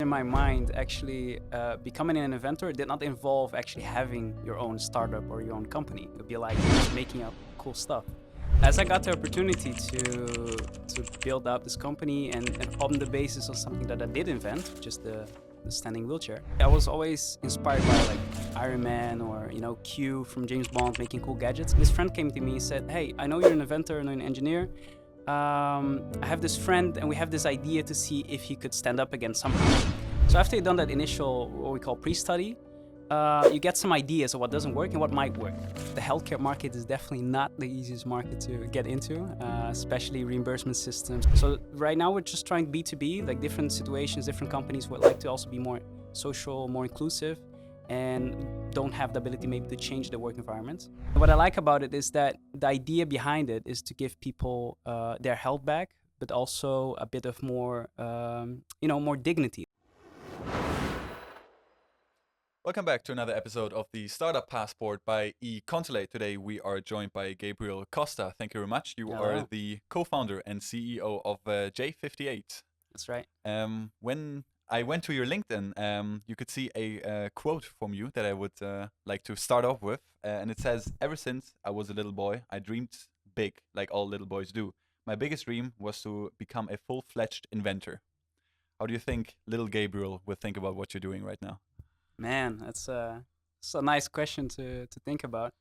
my mind, actually, becoming an inventor did not involve actually having your own startup or your own company. It would be like just making up cool stuff. As I got the opportunity to build up this company and on the basis of something that I did invent, which is the standing wheelchair, I was always inspired by like Iron Man or Q from James Bond making cool gadgets. This friend came to me and said, "Hey, I know you're an inventor and an engineer. I have this friend and we have this idea to see if he could stand up again somehow." So after you've done that initial, what we call pre-study, you get some ideas of what doesn't work and what might work. The healthcare market is definitely not the easiest market to get into, especially reimbursement systems. So right now we're just trying B2B, like different situations, different companies would like to also be more social, more inclusive, and don't have the ability maybe to change the work environment. What I like about it is that the idea behind it is to give people their health back, but also a bit of more, more dignity. Welcome back to another episode of the Startup Passport by Econsulate. Today we are joined by Gabriel Costa. Thank you very much. You are the co-founder and CEO of J58. That's right. When I went to your LinkedIn, you could see a quote from you that I would like to start off with. And it says, "Ever since I was a little boy, I dreamed big, like all little boys do. My biggest dream was to become a full-fledged inventor." How do you think little Gabriel would think about what you're doing right now? Man, that's a nice question to think about.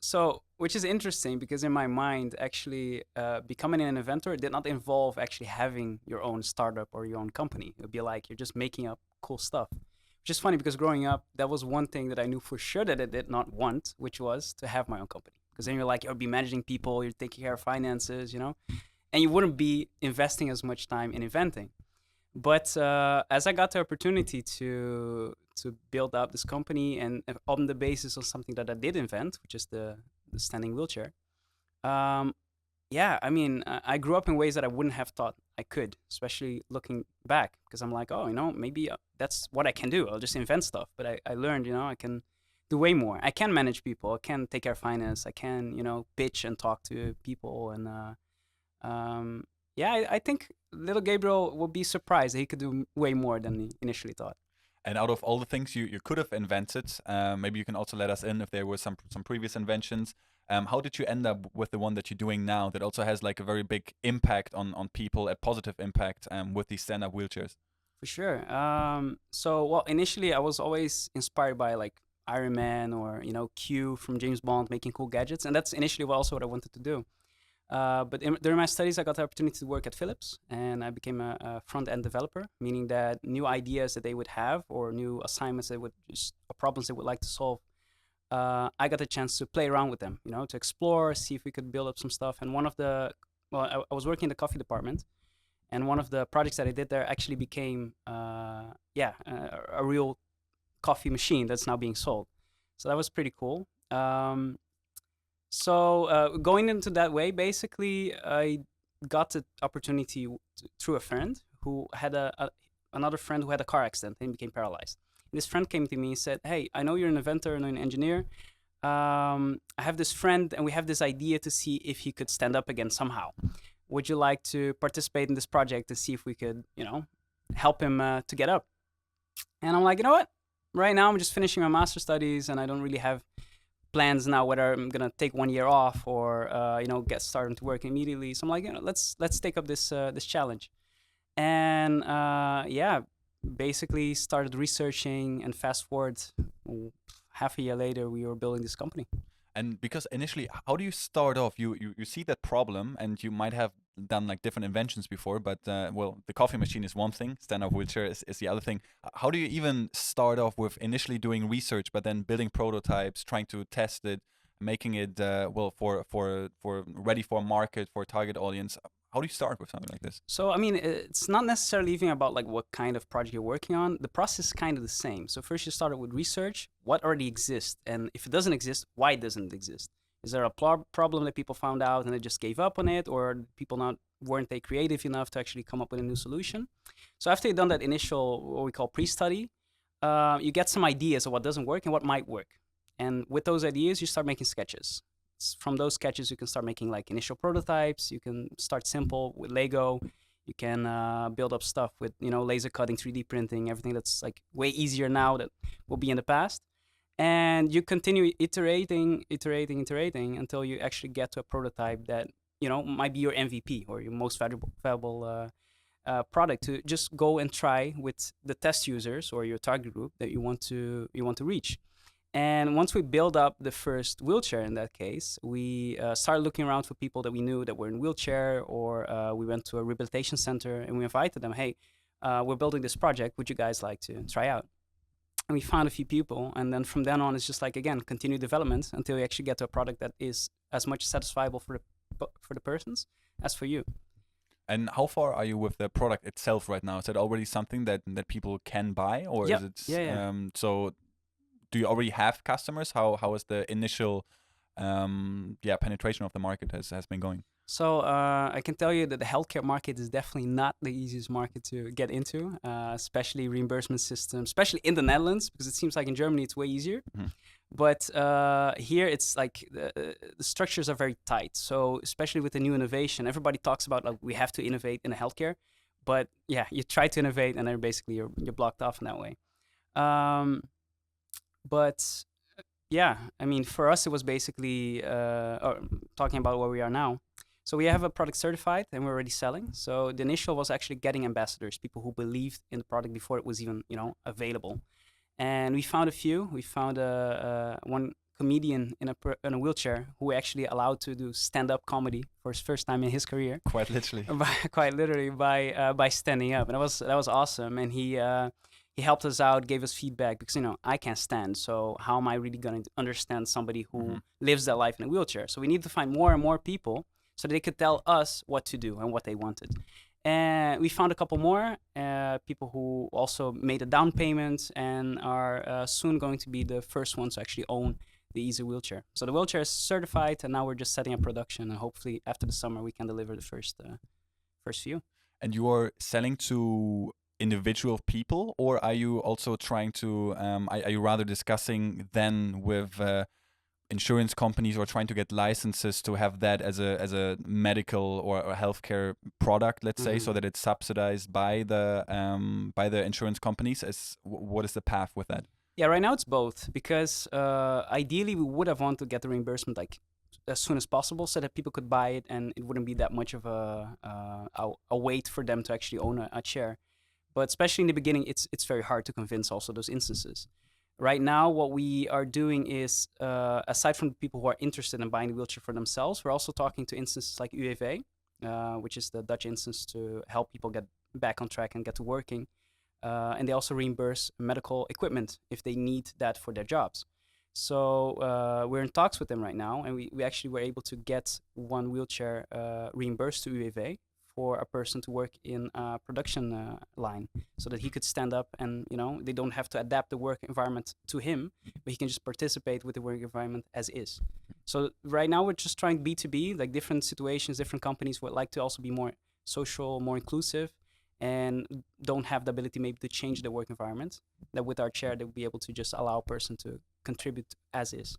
So, which is interesting because in my mind, actually, becoming an inventor did not involve actually having your own startup or your own company. It would be like you're just making up cool stuff. Which is funny because growing up, that was one thing that I knew for sure that I did not want, which was to have my own company. Because then you're like, you'll be managing people, you're taking care of finances, and you wouldn't be investing as much time in inventing. But as I got the opportunity to build up this company and on the basis of something that I did invent, which is the standing wheelchair, I grew up in ways that I wouldn't have thought I could, especially looking back, because I'm like, maybe that's what I can do. I'll just invent stuff. But I learned, I can do way more. I can manage people. I can take care of finance. I can, pitch and talk to people. And I think little Gabriel will be surprised that he could do way more than he initially thought. And out of all the things you could have invented, maybe you can also let us in if there were some previous inventions. How did you end up with the one that you're doing now that also has like a very big impact on people, a positive impact with these stand-up wheelchairs? For sure. Initially I was always inspired by like Iron Man or, Q from James Bond making cool gadgets. And that's initially what I wanted to do. But during my studies, I got the opportunity to work at Philips, and I became a front-end developer, meaning that new ideas that they would have or new assignments or problems they would like to solve, I got the chance to play around with them, to explore, see if we could build up some stuff. And I was working in the coffee department, and one of the projects that I did there actually became, a real coffee machine that's now being sold. So that was pretty cool. So going into that way, basically, I got the opportunity through a friend who had another friend who had a car accident and became paralyzed. And this friend came to me and said, "Hey, I know you're an inventor and an engineer. I have this friend and we have this idea to see if he could stand up again somehow. Would you like to participate in this project to see if we could, help him to get up?" And I'm like, you know what? Right now, I'm just finishing my master's studies and I don't really have plans now whether I'm gonna take 1 year off or get started to work immediately. So I'm like, let's take up this challenge, and basically started researching. And fast forward half a year later, we were building this company. And because initially, how do you start off? You see that problem, and you might have done like different inventions before, but the coffee machine is one thing, stand-up wheelchair is the other thing. How do you even start off with initially doing research, but then building prototypes, trying to test it, making it for ready for a market, for a target audience? How do you start with something like this? So, it's not necessarily even about like what kind of project you're working on. The process is kind of the same. So first you start with research, what already exists, and if it doesn't exist, why doesn't it exist? Is there a problem that people found out and they just gave up on it, or people weren't they creative enough to actually come up with a new solution? So after you've done that initial, what we call pre-study, you get some ideas of what doesn't work and what might work. And with those ideas, you start making sketches. From those sketches, you can start making like initial prototypes. You can start simple with Lego. You can build up stuff with, laser cutting, 3D printing, everything that's like way easier now that will be in the past. And you continue iterating until you actually get to a prototype that, might be your MVP or your most valuable product to just go and try with the test users or your target group that you want to reach. And once we build up the first wheelchair, in that case, we started looking around for people that we knew that were in wheelchair, or we went to a rehabilitation center and we invited them, hey, we're building this project. Would you guys like to try out? And we found a few people. And then from then on, it's just like, again, continue development until you actually get to a product that is as much satisfiable for the persons as for you. And how far are you with the product itself right now? Is it already something that people can buy, or is it? Yeah. So, do you already have customers? How is the initial penetration of the market has been going? So I can tell you that the healthcare market is definitely not the easiest market to get into, especially reimbursement systems, especially in the Netherlands, because it seems like in Germany it's way easier. Mm-hmm. But here it's like the structures are very tight. So especially with the new innovation, everybody talks about like we have to innovate in the healthcare, but yeah, you try to innovate and then basically you're blocked off in that way. But yeah, I mean, for us, it was basically talking about where we are now. So we have a product certified and we're already selling. So the initial was actually getting ambassadors, people who believed in the product before it was even, available. And we found a few. We found one comedian in a wheelchair who we actually allowed to do stand-up comedy for his first time in his career. Quite literally. Quite literally by standing up, and that was awesome. And he helped us out, gave us feedback because I can't stand. So how am I really going to understand somebody who lives their life in a wheelchair? So we need to find more and more people so they could tell us what to do and what they wanted. And we found a couple more people who also made a down payment and are soon going to be the first ones to actually own the Easy wheelchair. So the wheelchair is certified, and now we're just setting up production. And hopefully after the summer we can deliver the first few. And you are selling to individual people, or are you also trying to? Are you rather discussing then with insurance companies or trying to get licenses to have that as a medical or a healthcare product, let's say, so that it's subsidized by the insurance companies? What is the path with that? Yeah, right now it's both, because ideally we would have wanted to get the reimbursement like as soon as possible so that people could buy it and it wouldn't be that much of a wait for them to actually own a chair. But especially in the beginning, it's very hard to convince also those instances. Right now, what we are doing is, aside from the people who are interested in buying the wheelchair for themselves, we're also talking to instances like UWV, which is the Dutch instance to help people get back on track and get to working. And they also reimburse medical equipment if they need that for their jobs. So we're in talks with them right now, and we actually were able to get one wheelchair reimbursed to UWV for a person to work in a production line, so that he could stand up and they don't have to adapt the work environment to him, but he can just participate with the work environment as is. So right now we're just trying B2B, like different situations, different companies would like to also be more social, more inclusive, and don't have the ability maybe to change the work environment, that with our chair they'll be able to just allow a person to contribute as is.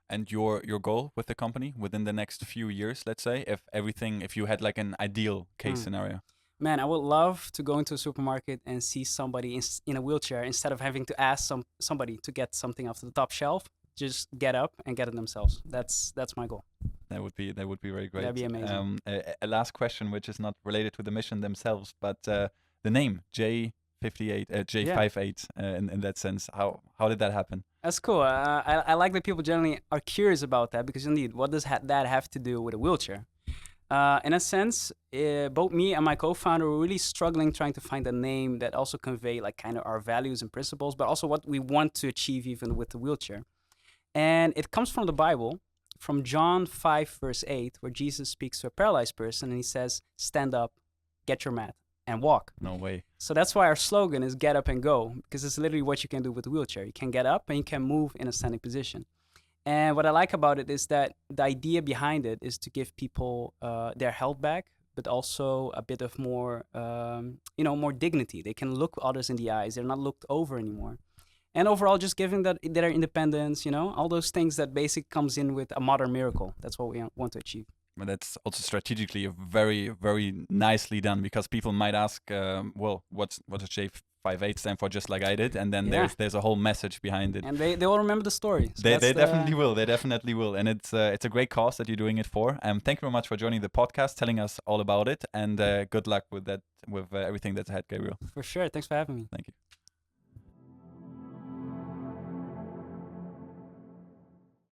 And your goal with the company within the next few years, let's say, if you had like an ideal case scenario? Man, I would love to go into a supermarket and see somebody in a wheelchair, instead of having to ask somebody to get something off the top shelf, just get up and get it themselves. That's my goal. That would be very great. That'd be amazing. A last question, which is not related to the mission themselves, but the name J58 in that sense. How did that happen? That's cool. I like that people generally are curious about that, because indeed, what does that have to do with a wheelchair? In a sense, both me and my co-founder were really struggling trying to find a name that also convey like kind of our values and principles, but also what we want to achieve even with the wheelchair. And it comes from the Bible, from John 5 verse 8, where Jesus speaks to a paralyzed person and he says, "Stand up, get your mat, and walk." No way. So that's why our slogan is "Get up and go," because it's literally what you can do with the wheelchair. You can get up and you can move in a standing position. And what I like about it is that the idea behind it is to give people their health back, but also a bit of more, more dignity. They can look others in the eyes. They're not looked over anymore. And overall, just giving their independence, all those things that basically comes in with a modern miracle. That's what we want to achieve. But that's also strategically very, very nicely done, because people might ask, well, what does J58 stand for? Just like I did, and then Yeah. there's a whole message behind it. And they will remember the story. So They that's definitely will. They definitely will. And it's a great cause that you're doing it for. Thank you very much for joining the podcast, telling us all about it, and good luck with that, with everything that's ahead, Gabriel. For sure. Thanks for having me. Thank you.